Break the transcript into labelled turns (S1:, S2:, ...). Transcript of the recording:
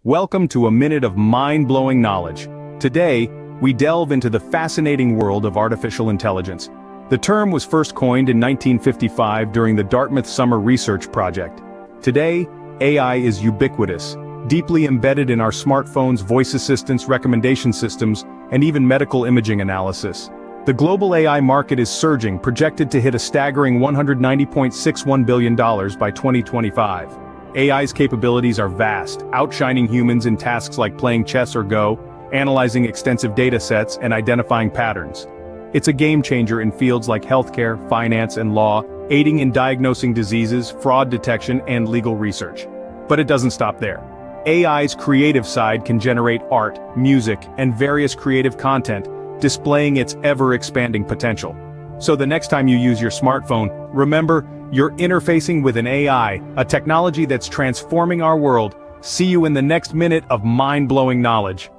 S1: Welcome to a minute of mind-blowing knowledge. Today, we delve into the fascinating world of artificial intelligence. The term was first coined in 1955 during the Dartmouth Summer Research Project. Today, AI is ubiquitous, deeply embedded in our smartphones, voice assistants, recommendation systems, and even medical imaging analysis. The global AI market is surging, projected to hit a staggering $190.61 billion by 2025. AI's capabilities are vast, outshining humans in tasks like playing chess or Go, analyzing extensive data sets, and identifying patterns. It's a game-changer in fields like healthcare, finance, and law, aiding in diagnosing diseases, fraud detection, and legal research. But it doesn't stop there. AI's creative side can generate art, music, and various creative content, displaying its ever-expanding potential. So the next time you use your smartphone, remember, you're interfacing with an AI, a technology that's transforming our world. See you in the next minute of mind-blowing knowledge.